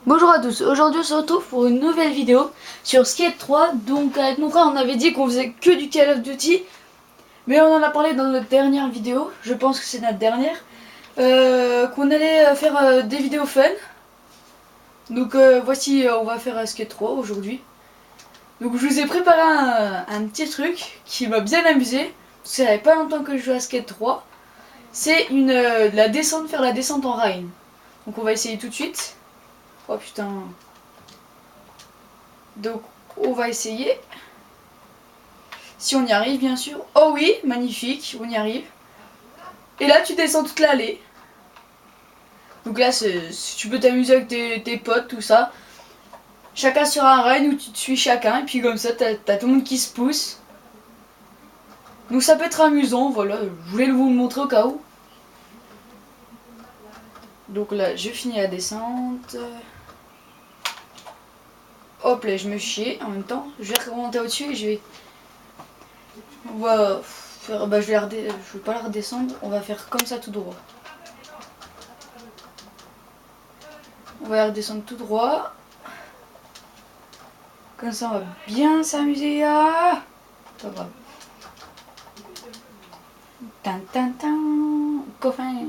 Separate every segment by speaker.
Speaker 1: Bonjour à tous, aujourd'hui on se retrouve pour une nouvelle vidéo sur Skate 3. Donc avec mon frère on avait dit qu'on faisait que du Call of Duty, mais on en a parlé dans notre dernière vidéo, je pense que c'est notre dernière, qu'on allait faire des vidéos fun. Donc voici, on va faire Skate 3 aujourd'hui. Donc je vous ai préparé un petit truc qui m'a bien amusé, parce que ça fait pas longtemps que je joue à Skate 3. C'est la descente, faire la descente en rail. Donc on va essayer tout de suite. Oh putain. Donc on va essayer. Si on y arrive bien sûr. Oh oui, magnifique, on y arrive. Et là tu descends toute l'allée. Donc là tu peux t'amuser avec tes potes, tout ça. Chacun sur un run où tu te suis chacun. Et puis comme ça t'as tout le monde qui se pousse. Donc ça peut être amusant, voilà. Je voulais vous le montrer au cas où. Donc là je finis la descente. Hop là je me chie en même temps. Je vais remonter au-dessus et je vais... On va faire... Bah je vais pas la redescendre. On va faire comme ça tout droit. On va redescendre tout droit. Comme ça, on va bien s'amuser. Ah, pas grave. Tin, tin, tin. Coffin.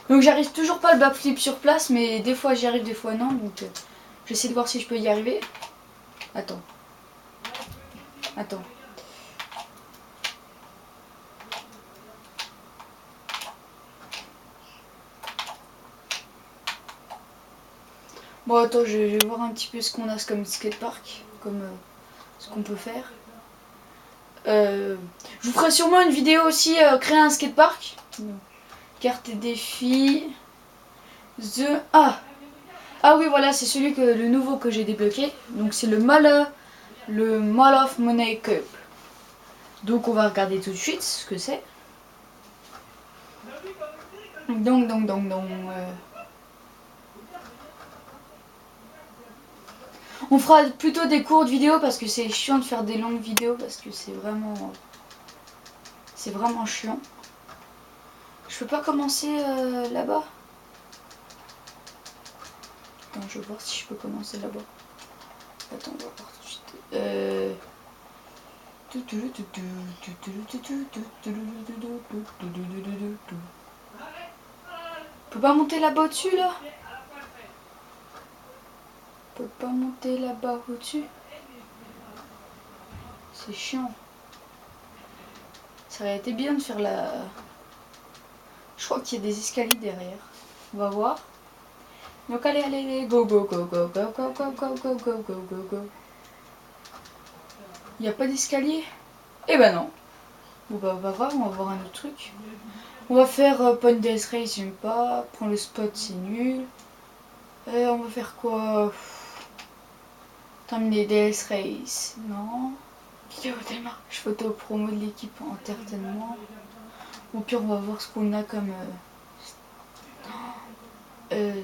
Speaker 1: Donc j'arrive toujours pas le backflip sur place, mais des fois j'y arrive, des fois non. Donc j'essaie de voir si je peux y arriver. Attends. Attends. Bon attends, je vais voir un petit peu ce qu'on a comme skatepark, comme ce qu'on peut faire. Je vous ferai sûrement une vidéo aussi, créer un skatepark. Carte et défi. Ah oui voilà, c'est le nouveau que j'ai débloqué. Donc c'est le Mall of Money Cup. Donc on va regarder tout de suite ce que c'est. Donc. On fera plutôt des courtes vidéos parce que c'est chiant de faire des longues vidéos parce que c'est vraiment chiant. Je peux pas commencer là-bas. Attends, je vais voir si je peux commencer là-bas. Attends, on va voir tout de suite. On peut pas monter là-bas au-dessus là? On peut pas monter là-bas au-dessus? C'est chiant. Ça aurait été bien de faire la... Je crois qu'il y a des escaliers derrière. On va voir. Donc allez, go. Il n'y a pas d'escalier? Eh ben non. Bon bah pas grave, on va voir un autre truc. On va faire Point Death Race, j'aime pas. Prends le spot, c'est nul. On va faire quoi? Terminer Death Race, non. Vidéo démarrage, photo promo de l'équipe entertainment. Au pire, on va voir ce qu'on a comme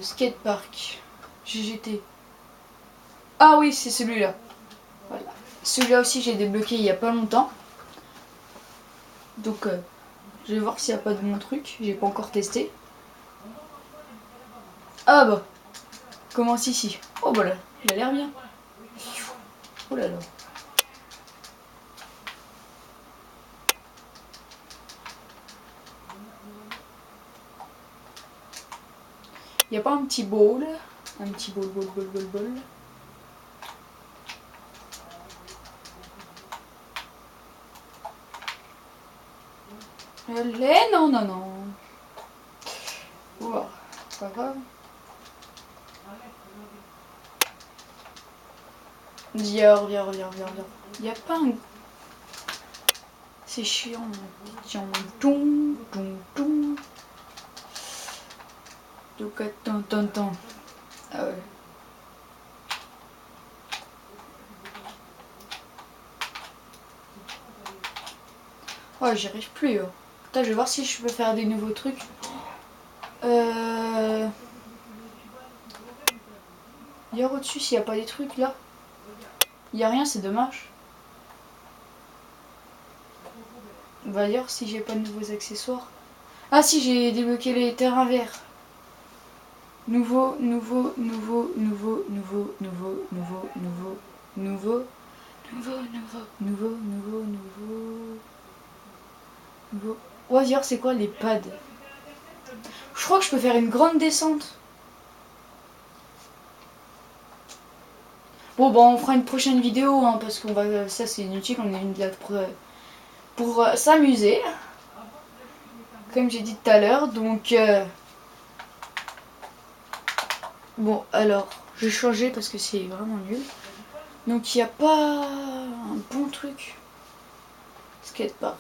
Speaker 1: skatepark. GGT. Ah oui, c'est celui-là. Voilà. Celui-là aussi, j'ai débloqué il y a pas longtemps. Donc, je vais voir s'il n'y a pas de mon truc. J'ai pas encore testé. Ah bah, commence ici. Oh bah là, il a l'air bien. Oh là là. Il n'y a pas un petit ball? Un petit ball. Allez, non. Wow, pas grave. Viens. Il n'y a pas un... C'est chiant. Tiens, Donc attends. Ah ouais. Oh, j'y arrive plus. Putain, je vais voir si je peux faire des nouveaux trucs. Hier au-dessus, s'il n'y a pas des trucs là. Il n'y a rien, c'est dommage. On va dire si j'ai pas de nouveaux accessoires. Ah si, j'ai débloqué les terrains verts. Nouveau. Nouveau. On va dire c'est quoi les pads? Je crois que je peux faire une grande descente. Bon bah on fera une prochaine vidéo hein, parce qu'on va. Ça c'est inutile, on est une là pour s'amuser. Comme j'ai dit tout à l'heure, donc bon alors je vais changer parce que c'est vraiment nul. Donc il n'y a pas un bon truc. Skatepark,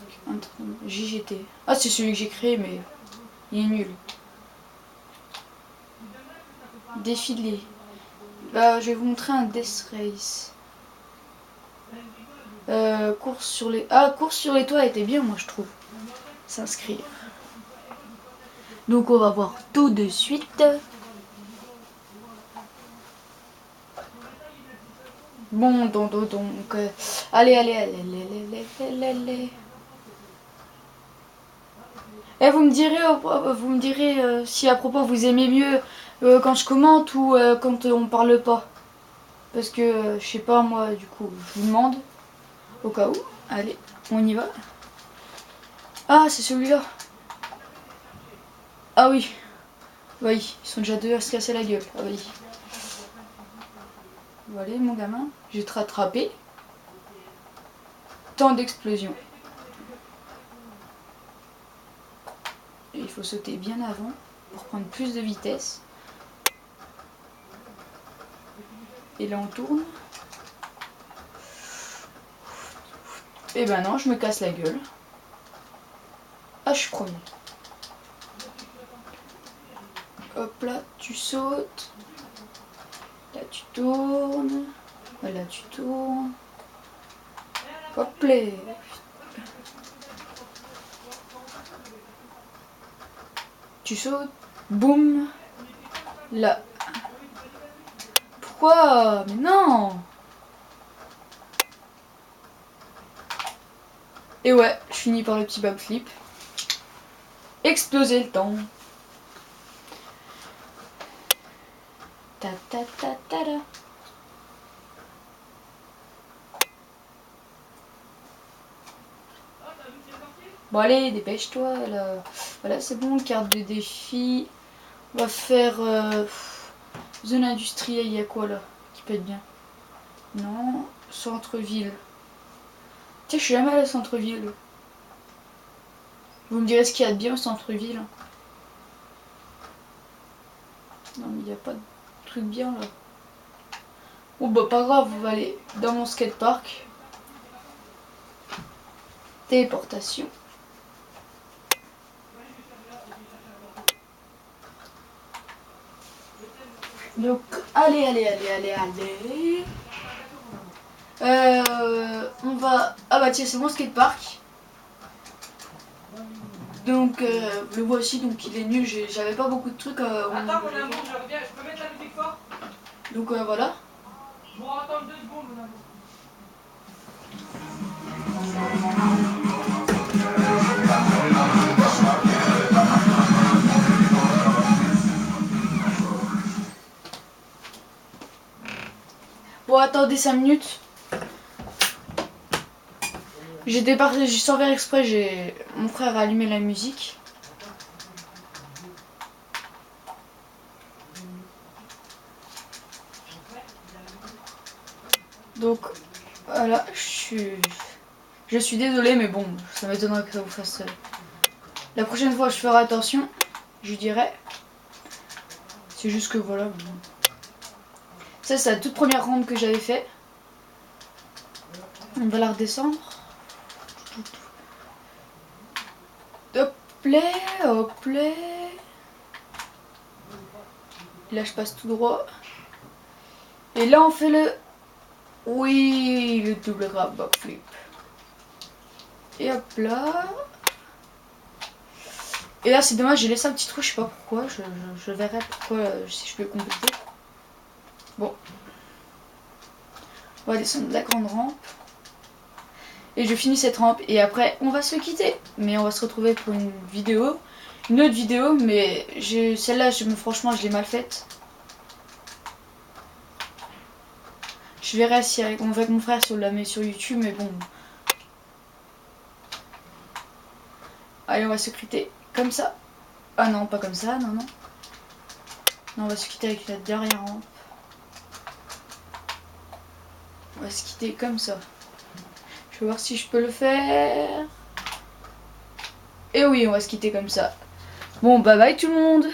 Speaker 1: JGT. Ah c'est celui que j'ai créé mais il est nul. Défilé. Bah je vais vous montrer un Death Race. Course sur les. Ah course sur les toits était bien moi je trouve. S'inscrire. Donc on va voir tout de suite. Bon, donc, allez. Et vous me direz si à propos vous aimez mieux quand je commente ou quand on parle pas. Parce que je sais pas moi, du coup, je vous demande au cas où. Allez, on y va. Ah, c'est celui-là. Ah oui. Oui, ils sont déjà deux à se casser la gueule. Ah oui. Voilà mon gamin, je vais te rattraper. Temps d'explosion. Il faut sauter bien avant pour prendre plus de vitesse. Et là on tourne. Et ben non, je me casse la gueule. Ah, je suis premier. Hop là, tu sautes. Là tu tournes. Là tu tournes. Hop là. Tu sautes. Boum. Là. Pourquoi? Mais non. Et ouais, je finis par le petit backflip. Exploser le temps. Ta ta ta ta ta. Bon allez, dépêche-toi là. Voilà, c'est bon, carte de défi. On va faire zone industrielle, il y a quoi là qui peut être bien? Non, centre-ville. Tiens, je suis jamais allée au centre-ville. Vous me direz ce qu'il y a de bien au centre-ville. Non mais il n'y a pas de truc bien là. Bon bah pas grave, on va aller dans mon skatepark. Téléportation. Donc allez. On va. Ah bah tiens, c'est mon skatepark. Donc le voici, donc il est nul, j'avais pas beaucoup de trucs.
Speaker 2: Attends, mon amour, je reviens, je peux mettre la musique fort?
Speaker 1: Donc voilà.
Speaker 2: Je vous attends 2 secondes, mon amour.
Speaker 1: Bon, attendez 5 minutes. J'étais parti, sans faire exprès, mon frère a allumé la musique. Donc voilà, je suis désolée, mais bon, ça m'étonnerait que ça vous fasse. La prochaine fois, je ferai attention, je dirais. C'est juste que voilà. Ça, c'est la toute première ronde que j'avais fait. On va la redescendre. Hop là. Là, je passe tout droit. Et là, on fait le. Oui, le double grab backflip. Et hop là. Et là, c'est dommage, j'ai laissé un petit trou, je sais pas pourquoi. Je verrai pourquoi si je peux le compléter. Bon. On va descendre la grande rampe. Et je finis cette rampe et après on va se quitter. Mais on va se retrouver pour une vidéo. Une autre vidéo, mais celle-là, franchement, je l'ai mal faite. Je verrai si avec mon frère si on la met sur YouTube, mais bon. Allez, on va se quitter comme ça. Ah non, pas comme ça, non, non. Non, on va se quitter avec la dernière rampe. On va se quitter comme ça. Je vais voir si je peux le faire. Et oui, on va se quitter comme ça. Bon, bye bye tout le monde.